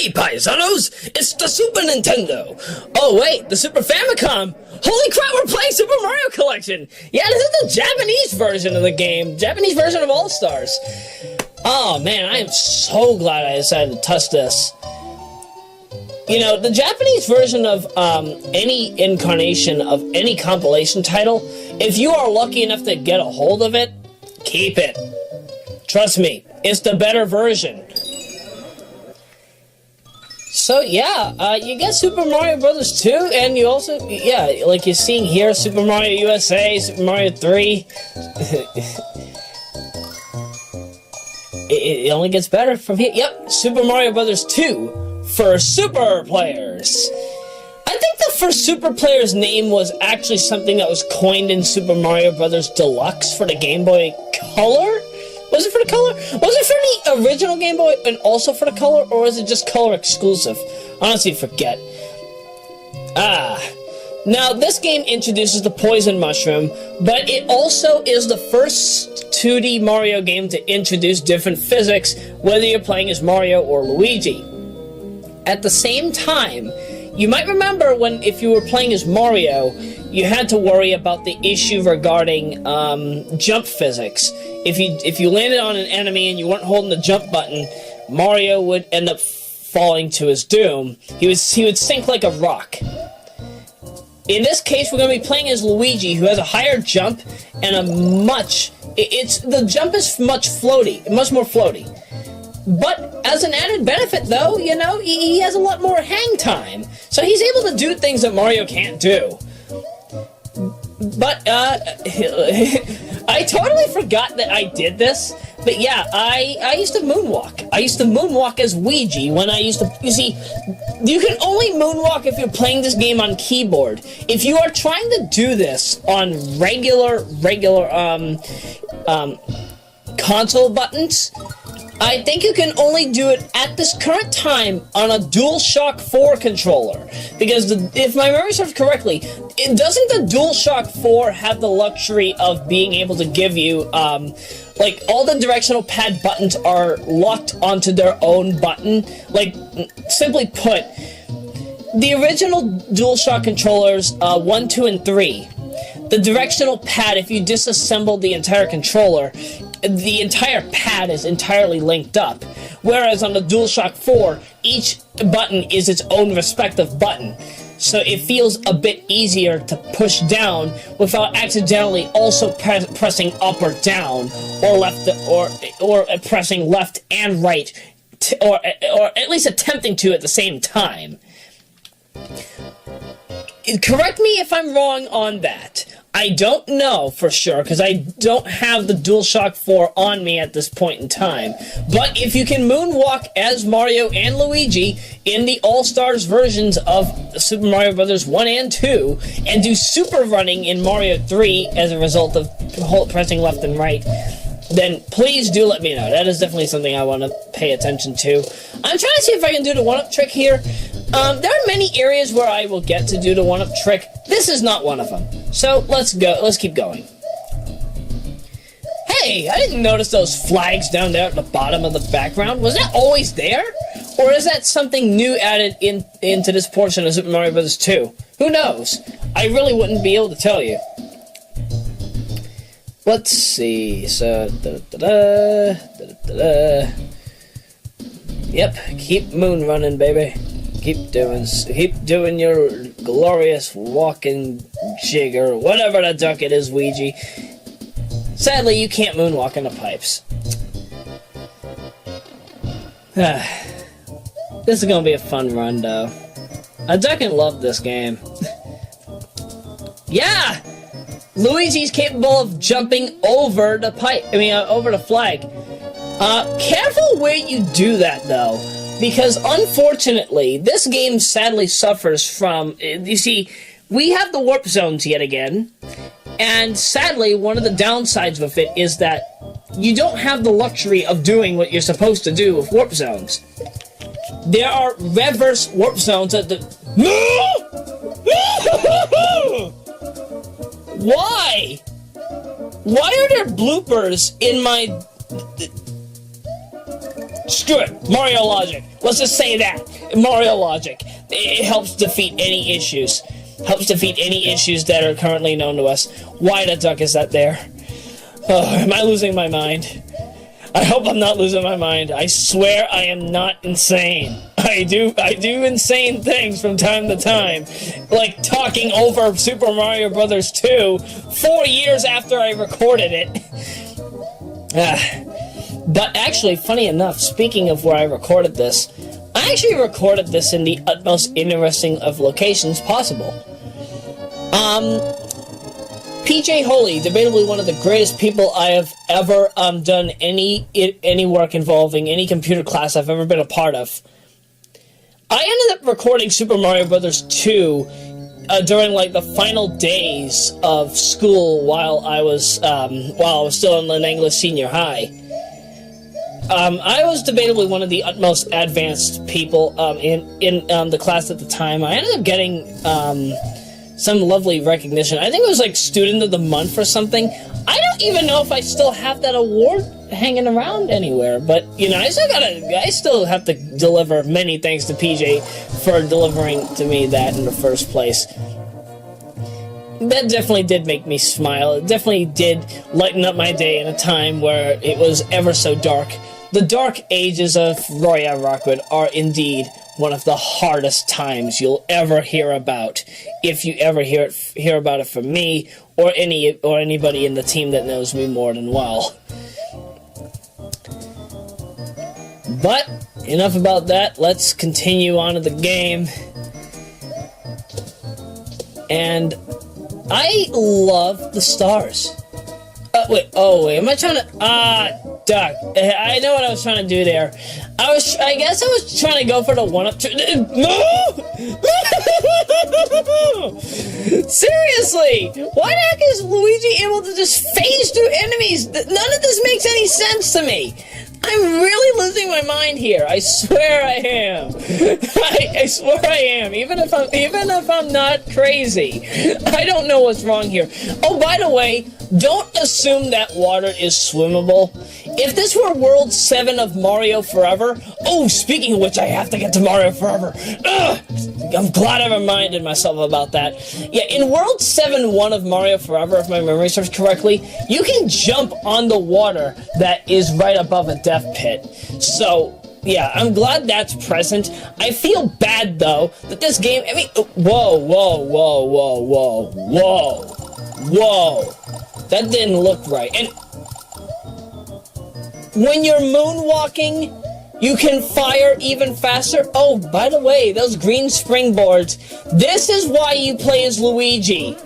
Hey, paisanos! It's the Super Nintendo! Oh, wait, the Super Famicom! Holy crap, we're playing Super Mario Collection! Yeah, this is the Japanese version of the game. Japanese version of All-Stars. Oh, man, I am so glad I decided to touch this. You know, the Japanese version of any incarnation of any compilation title, if you are lucky enough to get a hold of it, keep it. Trust me, it's the better version. So yeah, you get Super Mario Brothers 2, and you also, yeah, like you're seeing here, Super Mario USA, Super Mario 3. it only gets better from here. Yep, Super Mario Brothers 2 for Super Players. I think the first Super Player's name was actually something that was coined in Super Mario Brothers Deluxe for the Game Boy Color. Was it for the Color? Was it for the original Game Boy and also for the Color, or was it just Color exclusive? Honestly, forget. Now, this game introduces the Poison Mushroom, but it also is the first 2D Mario game to introduce different physics, whether you're playing as Mario or Luigi. At the same time, you might remember when, if you were playing as Mario, you had to worry about the issue regarding jump physics. If you landed on an enemy and you weren't holding the jump button, Mario would end up falling to his doom. He would sink like a rock. In this case, we're going to be playing as Luigi, who has a higher jump and a the jump is much more floaty. But as an added benefit, though, you know, he has a lot more hang time, so he's able to do things that Mario can't do. But, I totally forgot that I did this, but yeah, I used to moonwalk. I used to moonwalk as Luigi when I used to, you see, you can only moonwalk if you're playing this game on keyboard. If you are trying to do this on regular, console buttons, I think you can only do it at this current time on a DualShock 4 controller. Because if my memory serves correctly, doesn't the DualShock 4 have the luxury of being able to give you, like, all the directional pad buttons are locked onto their own button? Like, simply put, the original DualShock controllers, 1, 2, and 3, the directional pad, if you disassemble the entire controller, the entire pad is entirely linked up. Whereas on the DualShock 4, each button is its own respective button. So it feels a bit easier to push down without accidentally also pressing up or down, or left, or pressing left and right, or at least attempting to at the same time. Correct me if I'm wrong on that. I don't know for sure, because I don't have the DualShock 4 on me at this point in time. But if you can moonwalk as Mario and Luigi in the All-Stars versions of Super Mario Bros. 1 and 2, and do super running in Mario 3 as a result of pressing left and right, then please do let me know. That is definitely something I want to pay attention to. I'm trying to see if I can do the one-up trick here. There are many areas where I will get to do the one-up trick. This is not one of them. So, let's go. Let's keep going. Hey, I didn't notice those flags down there at the bottom of the background. Was that always there? Or is that something new added into this portion of Super Mario Bros. 2? Who knows? I really wouldn't be able to tell you. Let's see. So, Yep, keep moon running, baby. Keep doing your glorious walking jig, or whatever the duck it is, Luigi. Sadly, you can't moonwalk in the pipes. This is gonna be a fun run, though. I ducking love this game. Yeah! Luigi's capable of jumping over the pipe. Over the flag. Careful where you do that, though. Because, unfortunately, this game sadly suffers from... You see, we have the warp zones yet again. And, sadly, one of the downsides with it is that you don't have the luxury of doing what you're supposed to do with warp zones. There are reverse warp zones at the... Why? Why are there bloopers in my... Screw it, Mario logic. Let's just say that. Mario logic. It helps defeat any issues. Helps defeat any issues that are currently known to us. Why the duck is that there? Am I losing my mind? I hope I'm not losing my mind. I swear I am not insane. I do insane things from time to time. Like talking over Super Mario Bros. 2 4 years after I recorded it. But actually, funny enough, speaking of where I recorded this, I actually recorded this in the utmost interesting of locations possible. PJ Holy, debatably one of the greatest people I have ever done any work involving any computer class I've ever been a part of. I ended up recording Super Mario Bros. 2 during like the final days of school while I was still in an English senior high. I was debatably one of the utmost advanced people in the class at the time. I ended up getting some lovely recognition. I think it was like Student of the Month or something. I don't even know if I still have that award hanging around anywhere, but you know, I still have to deliver many thanks to PJ for delivering to me that in the first place. That definitely did make me smile. It definitely did lighten up my day in a time where it was ever so dark. The dark ages of Roya Rockwood are indeed one of the hardest times you'll ever hear about, if you ever hear about it from me or anybody in the team that knows me more than well. But enough about that. Let's continue on to the game. And I love the stars. Wait, am I trying to... Duck. I know what I was trying to do there. I guess I was trying to go for the 1-up... Seriously! Why the heck is Luigi able to just phase through enemies? None of this makes any sense to me. I'm really losing my mind here. I swear I am. I swear I am. Even if I'm not crazy. I don't know what's wrong here. Oh, by the way, don't assume that water is swimmable. If this were World 7 of Mario Forever... Oh, speaking of which, I have to get to Mario Forever. Ugh! I'm glad I reminded myself about that. Yeah, in World 7-1 of Mario Forever, if my memory serves correctly, you can jump on the water that is right above a death pit. So, yeah, I'm glad that's present. I feel bad, though, that this game... I mean, whoa. That didn't look right. And when you're moonwalking, you can fire even faster. Oh, by the way, those green springboards. This is why you play as Luigi.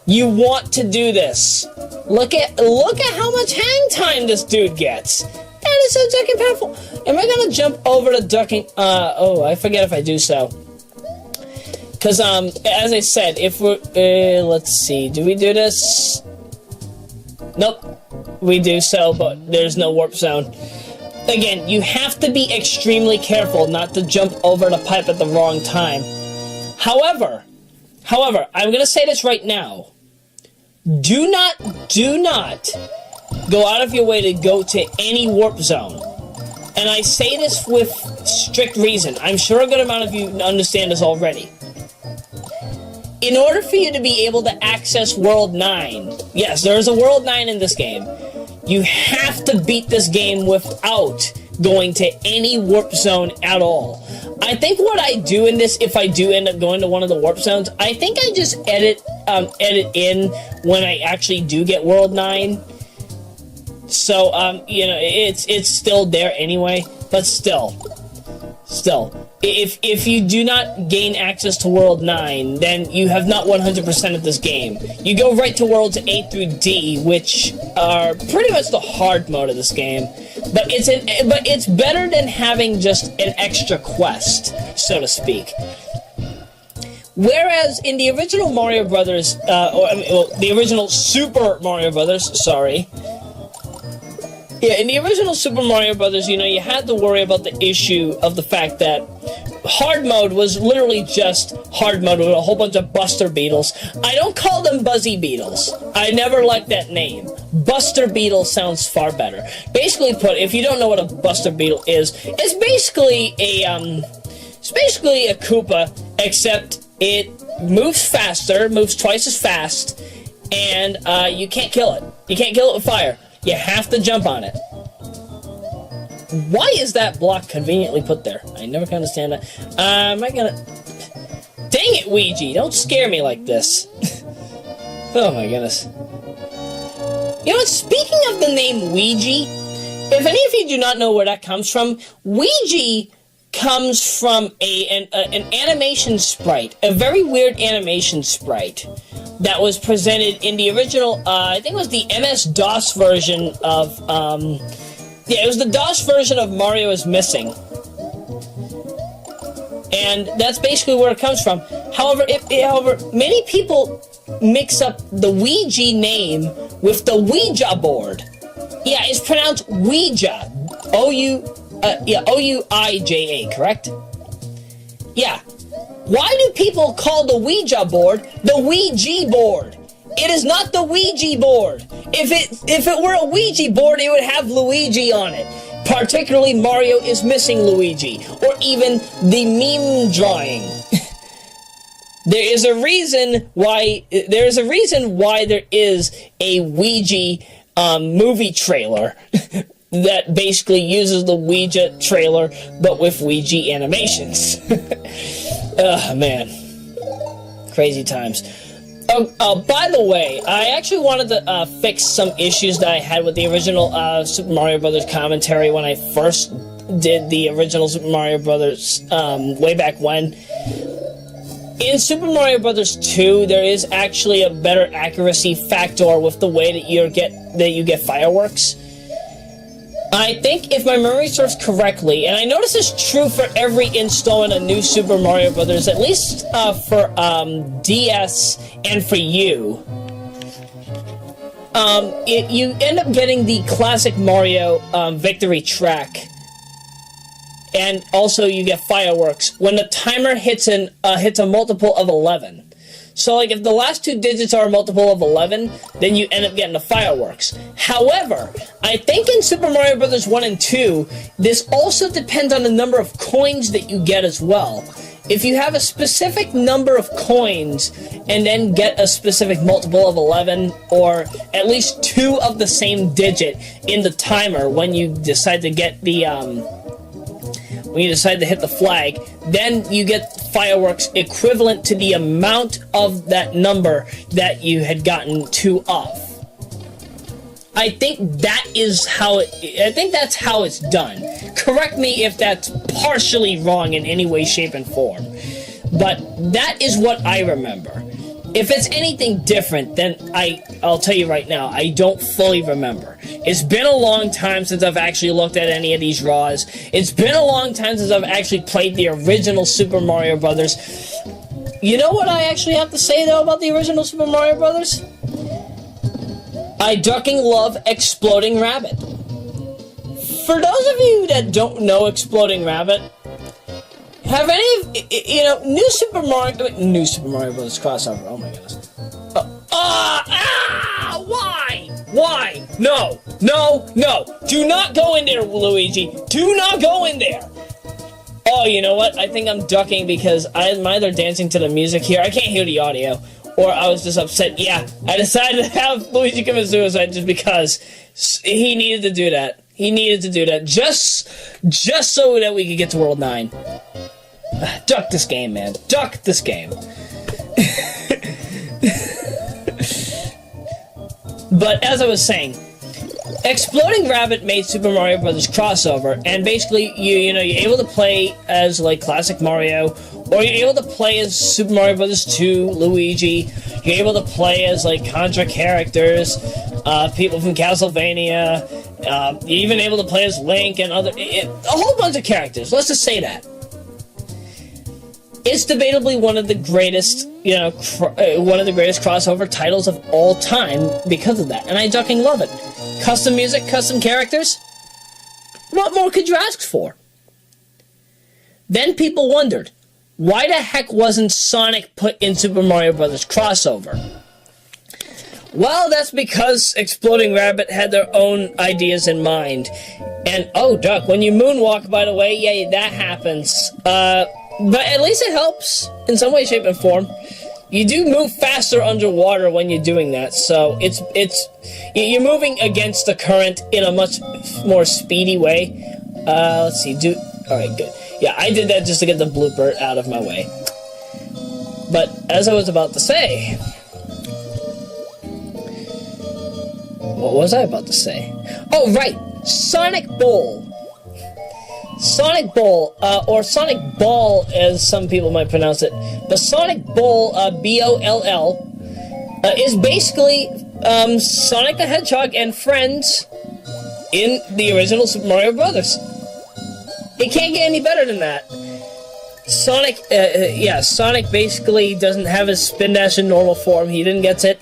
You want to do this. Look at how much hang time this dude gets. That is so ducking powerful. Am I gonna jump over the ducking? I forget if I do so. Cause as I said, if we're let's see, do we do this? Nope. We do so, but there's no warp zone. Again, you have to be extremely careful not to jump over the pipe at the wrong time. However, I'm gonna say this right now. Do not go out of your way to go to any warp zone. And I say this with strict reason. I'm sure a good amount of you understand this already. In order for you to be able to access World 9, yes, there is a World 9 in this game, you have to beat this game without going to any warp zone at all. I think what I do in this, if I do end up going to one of the warp zones, I think I just edit in when I actually do get World 9. So, you know, it's still there anyway, but still. If you do not gain access to World 9, then you have not 100% of this game. You go right to Worlds A through D, which are pretty much the hard mode of this game. But it's better than having just an extra quest, so to speak. Whereas in the original Mario Brothers, the original Super Mario Brothers, sorry. Yeah, in the original Super Mario Brothers, you know, you had to worry about the issue of the fact that hard mode was literally just hard mode with a whole bunch of Buster Beetles. I don't call them Buzzy Beetles. I never liked that name. Buster Beetle sounds far better. Basically put, if you don't know what a Buster Beetle is, it's basically a Koopa, except it moves faster, moves twice as fast, and you can't kill it. You can't kill it with fire. You have to jump on it. Why is that block conveniently put there? I never can understand that. Am I gonna... Dang it, Luigi! Don't scare me like this. Oh my goodness. You know what, speaking of the name Luigi, if any of you do not know where that comes from, Luigi comes from an animation sprite, a very weird animation sprite that was presented in the original, I think it was the MS-DOS version of, yeah, it was the DOS version of Mario is Missing. And that's basically where it comes from. However, many people mix up the Ouija name with the Ouija board. Yeah, it's pronounced Ouija. O-U-I-J-A, correct? Yeah. Why do people call the Ouija board the Ouija board? It is not the Ouija board. If it were a Ouija board, it would have Luigi on it. Particularly Mario is Missing Luigi, or even the meme drawing. There is a reason why there is a Ouija movie trailer that basically uses the Ouija trailer, but with Ouija animations. Ugh, man. Crazy times. Oh, by the way, I actually wanted to fix some issues that I had with the original Super Mario Brothers commentary when I first did the original Super Mario Brothers way back when. In Super Mario Brothers 2, there is actually a better accuracy factor with the way that you get fireworks. I think, if my memory serves correctly, and I know this is true for every installment of New Super Mario Brothers, at least for DS and for U, you end up getting the classic Mario victory track, and also you get fireworks when the timer hits a multiple of 11. So, like, if the last two digits are a multiple of 11, then you end up getting the fireworks. However, I think in Super Mario Bros. 1 and 2, this also depends on the number of coins that you get as well. If you have a specific number of coins, and then get a specific multiple of 11, or at least two of the same digit in the timer when you decide to get the, when you decide to hit the flag, then you get fireworks equivalent to the amount of that number that you had gotten two of. I think that's how it's done. Correct me if that's partially wrong in any way, shape, and form. But that is what I remember. If it's anything different, then I'll tell you right now, I don't fully remember. It's been a long time since I've actually looked at any of these RAWs. It's been a long time since I've actually played the original Super Mario Brothers. You know what I actually have to say, though, about the original Super Mario Brothers? I ducking love Exploding Rabbit. For those of you that don't know Exploding Rabbit, have any of, New Super Mario Bros. Crossover, oh my goodness. Why? No. Do not go in there, Luigi. Do not go in there. Oh, you know what? I think I'm ducking because I'm either dancing to the music here. I can't hear the audio. Or I was just upset. Yeah, I decided to have Luigi commit suicide just because he needed to do that. He needed to do that just so that we could get to World 9. Duck this game, man. Duck this game. But as I was saying, Exploding Rabbit made Super Mario Bros. Crossover, and basically, you're able to play as, like, classic Mario, or you're able to play as Super Mario Bros. 2, Luigi, you're able to play as, like, Contra characters, people from Castlevania, you're even able to play as Link and a whole bunch of characters, let's just say that. It's debatably one of the greatest, crossover titles of all time because of that, and I fucking love it. Custom music, custom characters. What more could you ask for? Then people wondered, why the heck wasn't Sonic put in Super Mario Bros. Crossover? Well, that's because Exploding Rabbit had their own ideas in mind. And, oh, Duck, when you moonwalk, by the way, yeah, that happens. But at least it helps in some way, shape, and form. You do move faster underwater when you're doing that, so you're moving against the current in a much more speedy way. Let's see, alright, good. Yeah, I did that just to get the blooper out of my way. But, as I was about to say... What was I about to say? Oh, right! Sonic Bowl. Sonic Bowl, or Sonic Ball, as some people might pronounce it. The Sonic Bowl, B-O-L-L, is basically Sonic the Hedgehog and friends in the original Super Mario Bros. It can't get any better than that. Sonic, Sonic basically doesn't have his spin dash in normal form. He didn't get it.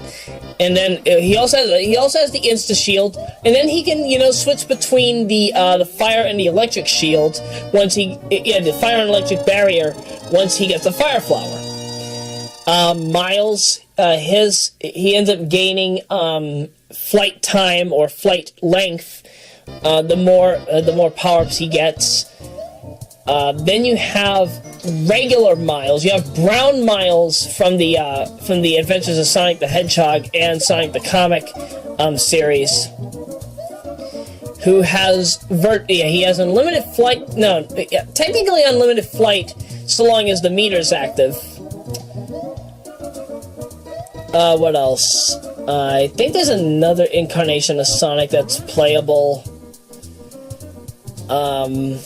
And then he also has the Insta Shield, and then he can switch between the fire and the electric shield the fire and electric barrier once he gets the Fire Flower. Miles, he ends up gaining flight time or flight length. The more power-ups he gets. Then you have regular Miles. You have Brown Miles from the Adventures of Sonic the Hedgehog and Sonic the Comic series, who has he has unlimited flight. No, technically unlimited flight so long as the meter's active. What else? I think there's another incarnation of Sonic that's playable. I'm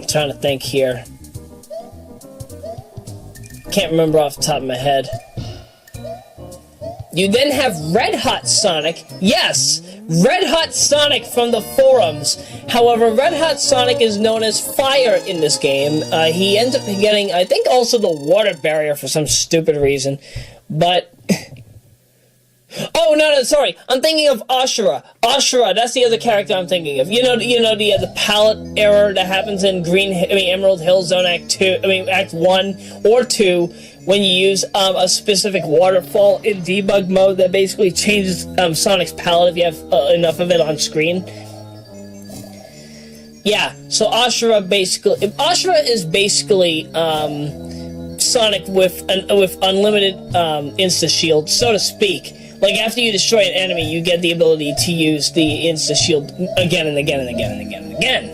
trying to think here. Can't remember off the top of my head. You then have Red Hot Sonic. Yes! Red Hot Sonic from the forums. However, Red Hot Sonic is known as Fire in this game. He ends up getting, I think, also the water barrier for some stupid reason. But... Oh, no, sorry. I'm thinking of Ashura. Ashura, that's the other character I'm thinking of. You know the palette error that happens in Emerald Hill Zone Act 1 or 2 when you use a specific waterfall in debug mode that basically changes Sonic's palette if you have enough of it on screen. Yeah, so Ashura is basically Sonic with unlimited Insta Shield, so to speak. Like, after you destroy an enemy, you get the ability to use the Insta-Shield again and again and again and again and again.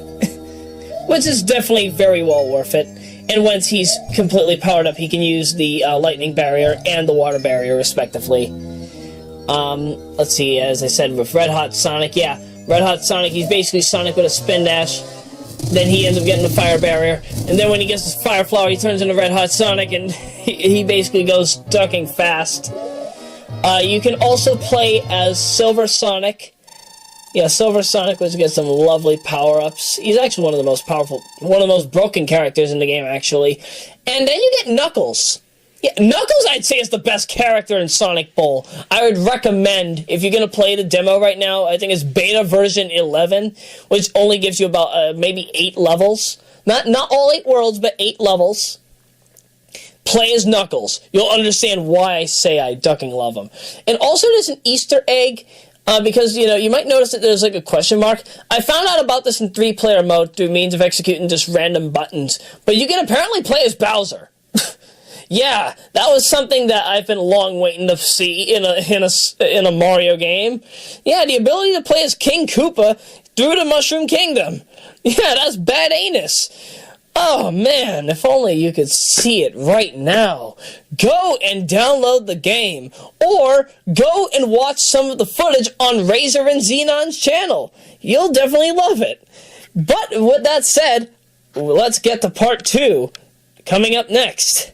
Which is definitely very well worth it. And once he's completely powered up, he can use the lightning barrier and the water barrier, respectively. Let's see, as I said, with Red Hot Sonic, Red Hot Sonic, he's basically Sonic with a spin dash. Then he ends up getting the fire barrier. And then when he gets his Fire Flower, he turns into Red Hot Sonic, and he basically goes ducking fast. You can also play as Silver Sonic. Yeah, Silver Sonic, which gets some lovely power-ups. He's actually one of the most broken characters in the game, actually. And then you get Knuckles. Yeah, Knuckles, I'd say, is the best character in Sonic Bowl. I would recommend, if you're going to play the demo right now, I think it's beta version 11, which only gives you about maybe 8 levels. Not all 8 worlds, but 8 levels. Play as Knuckles. You'll understand why I say I ducking love him. And also there's an Easter egg, because, you might notice that there's like a question mark. I found out about this in 3-player mode through means of executing just random buttons. But you can apparently play as Bowser. Yeah, that was something that I've been long waiting to see in a Mario game. Yeah, the ability to play as King Koopa through the Mushroom Kingdom. Yeah, that's bad anus. Oh man, if only you could see it right now. Go and download the game, or go and watch some of the footage on Razor and Xenon's channel. You'll definitely love it. But with that said, let's get to part 2 coming up next.